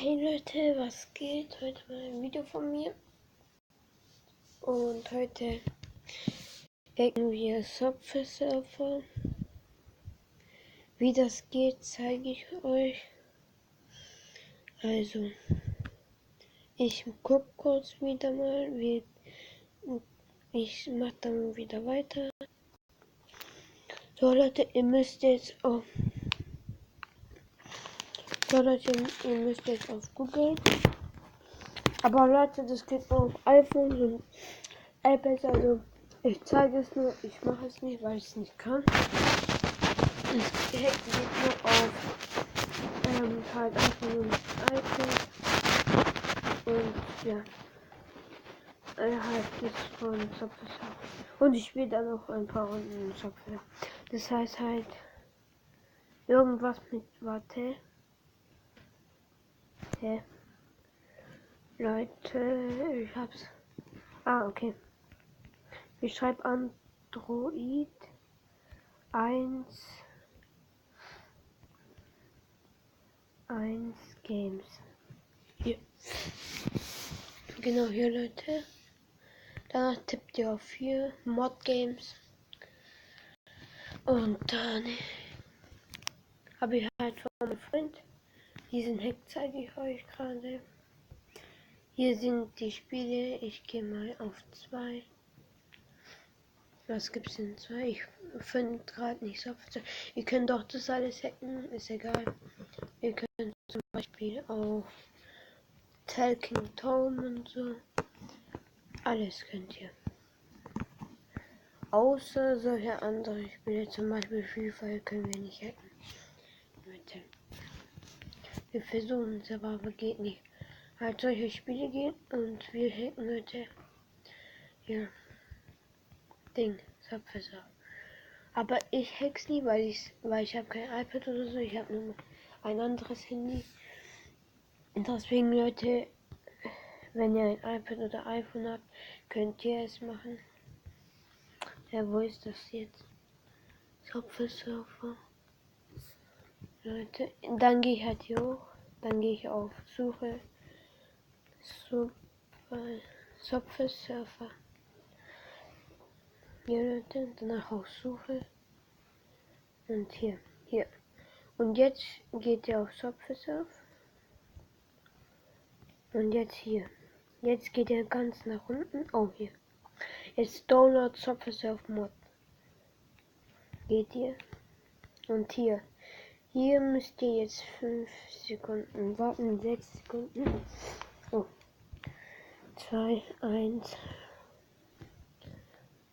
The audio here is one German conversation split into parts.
Hey Leute, was geht? Heute mal ein Video von mir. Und heute hacken wir Subway Surfer. Wie das geht, zeige ich euch. Also, ich gucke kurz wieder mal, ich mache dann wieder weiter. So Leute, ihr müsst jetzt auf Google. Aber Leute, das geht nur auf iPhone und iPads, also ich zeige es nur, ich mache es nicht, weil ich es nicht kann. Es geht nur auf halt iPhone und iPad. Und ja, halt das von Subway. Und ich spiele dann noch ein paar Runden in Subway. Das heißt halt irgendwas mit, warte. Hä? Leute, ich hab's. Ah, okay. Ich schreibe Android 1 Games. Hier. Genau hier, Leute. Danach tippt ihr auf hier Mod Games. Und dann habe ich halt von meinem Freund. Diesen Hack zeige ich euch gerade. Hier sind die Spiele. Ich gehe mal auf 2. Was gibt's denn 2? Ich finde gerade nicht so. Ihr könnt doch das alles hacken, ist egal. Ihr könnt zum Beispiel auf Talking Tom und so. Alles könnt ihr. Außer solche andere Spiele, zum Beispiel FIFA, können wir nicht hacken. Leute. Wir versuchen es aber geht nicht. Halt solche Spiele gehen und wir hacken, Leute. Ja. Ding, Subway. Aber ich hack's nie, weil ich habe kein iPad oder so, ich habe nur ein anderes Handy. Und deswegen, Leute, wenn ihr ein iPad oder iPhone habt, könnt ihr es machen. Ja, wo ist das jetzt? Subway Surfer. Leute, dann gehe ich halt hier hoch. Dann gehe ich auf Suche. Subway Surfer. Hier, Leute, danach auf Suche. Und hier. Und jetzt geht ihr auf Subway Surfer. Und jetzt hier. Jetzt geht ihr ganz nach unten. Oh, hier. Jetzt Download Subway Surf Mod. Geht ihr. Und hier. Hier müsst ihr jetzt 5 Sekunden warten. 6 Sekunden. Oh. 2, 1.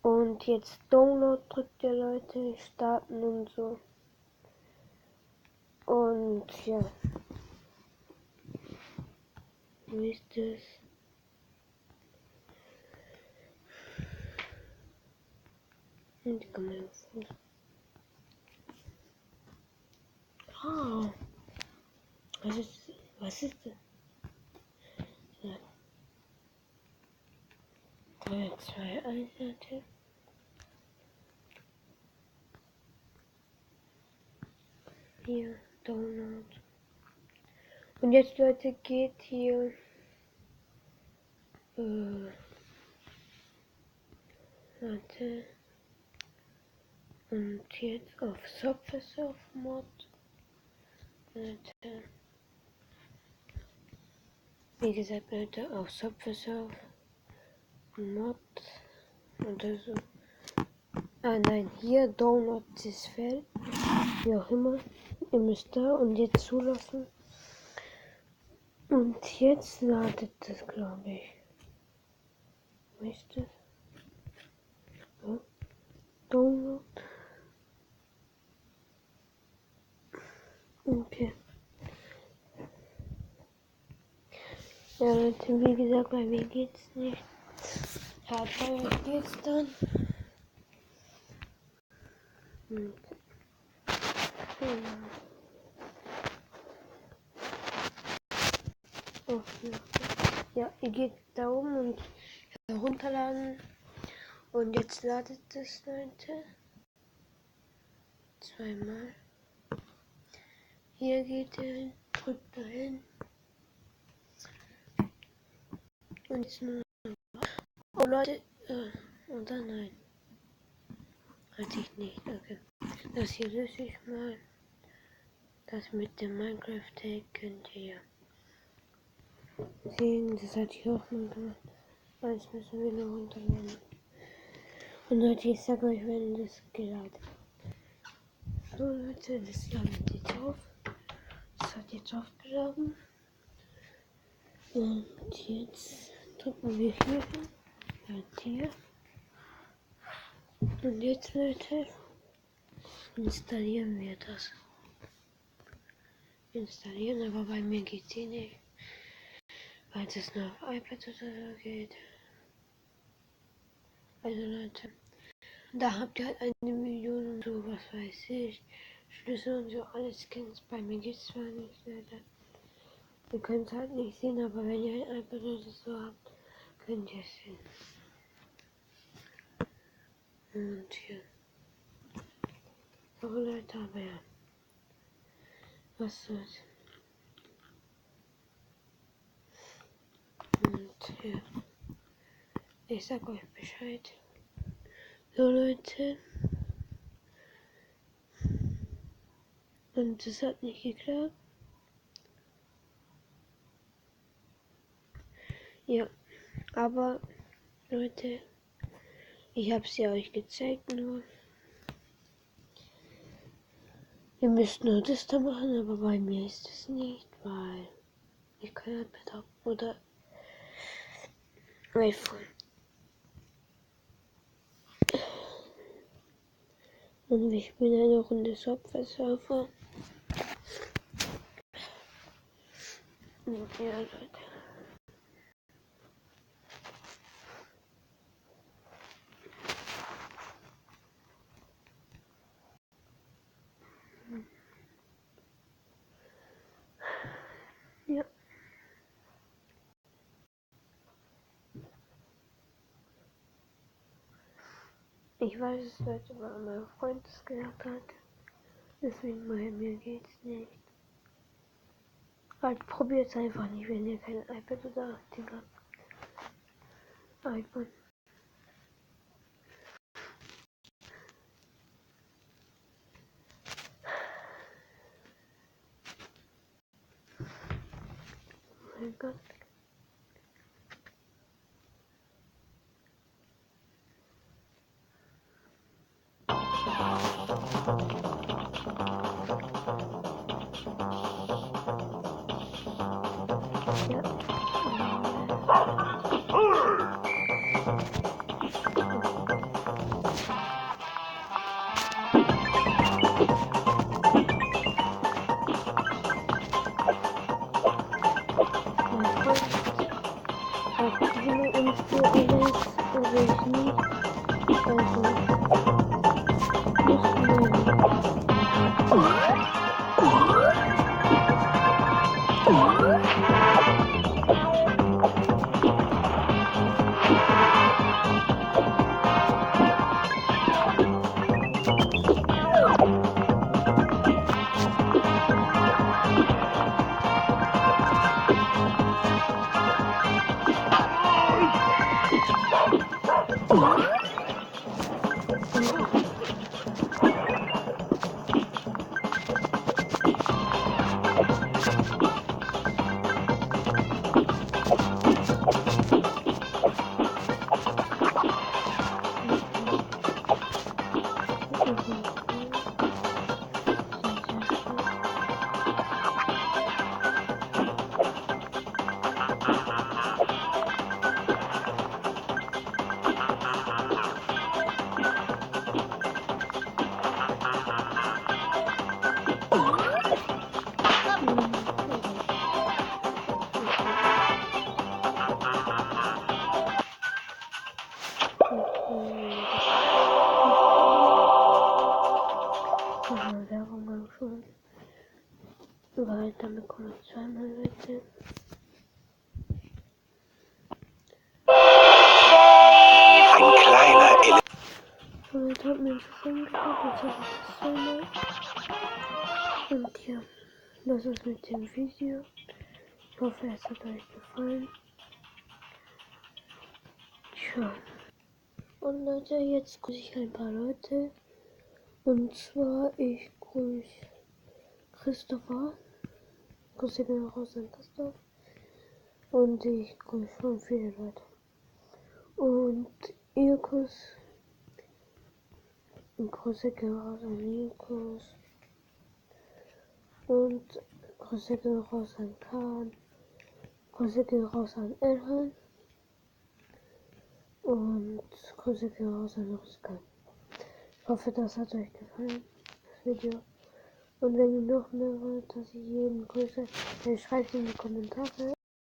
Und jetzt Download drückt ihr, Leute. Starten und so. Und ja. Wo ist das? Und komm mal auf. Ah. Was ist das? Ja. 3, 2, 1, Leute. Hier, Download. Und jetzt, Leute, geht hier. Warte. Und jetzt auf Subway Surf Mod. Leute. Wie gesagt, Leute, auf Subway Surf Mod. Oder so. Ah nein, hier Download das Feld. Wie auch immer. Ihr müsst da und jetzt zulassen. Und jetzt ladet das, glaube ich. Wo ist das? Ja. Download. Okay. Ja, Leute, wie gesagt, bei mir geht's nicht. Ja, bei euch geht's dann. Und, oh, ja, ihr geht da oben und herunterladen. Und jetzt ladet das, Leute. Zweimal. Hier geht ihr hin, drückt dahin. Und jetzt nur noch. Oh Leute, oder nein. Hatte ich nicht, okay. Das hier löse ich mal. Das mit dem Minecraft-Tag könnt ihr ja sehen. Das hatte ich auch mal gemacht. Jetzt müssen wir nur runterladen. Und Leute, ich sag euch, wenn das geladen. So Leute, das ladet jetzt auf. Das hat jetzt aufgeladen. Und jetzt drücken wir hier hin. Ja, hier. Und jetzt Leute, installieren wir das. Installieren, aber bei mir geht's hier nicht. Weil es nur auf iPad oder so geht. Also Leute, da habt ihr halt 1 Million und so, was weiß ich. Schlüssel und so, alles Skins. Bei mir geht's zwar nicht, Leute. Ihr könnt es halt nicht sehen, aber wenn ihr ein iPad oder so habt, könnt ihr es sehen. Und hier. So Leute, aber ja. Was soll's. Und hier. Ich sag euch Bescheid. So Leute. Und es hat nicht geklappt. Ja. Aber Leute, ich hab's ja euch gezeigt nur. Ihr müsst nur das da machen, aber bei mir ist es nicht, weil ich kein iPad habe oder iPhone. Und ich bin eine Runde Software-Surfer. Ja, Leute. Ja. Ich weiß es, Leute, weil mein Freund es gesagt hat. Deswegen bei mir geht's nicht. Halt, probiert es einfach nicht, wenn ihr kein iPad oder Ding habt. iPhone. Oh mein Gott. Werbung schon. Weil dann bekomme ich zweimal Wette. Ein kleiner Elefant. Und jetzt hat mir das angeschaut, jetzt habe ich das zweimal. Und ja, das ist mit dem Video. Ich hoffe, es hat euch gefallen. Ja. Und Leute, jetzt grüße ich ein paar Leute. Und zwar, ich grüße Christopher. Grüße gehen raus an Christoph. Und ich grüße schon viele Leute. Und Irkus. Und Grüße gehen raus an Irkus. Und Grüße gehen raus an Kahn. Grüße gehen raus an Elhan. Und Grüße gehen raus an Oskar. Ich hoffe, das hat euch gefallen, das Video. Und wenn ihr noch mehr wollt, dass ich jeden grüße, dann schreibt in die Kommentare.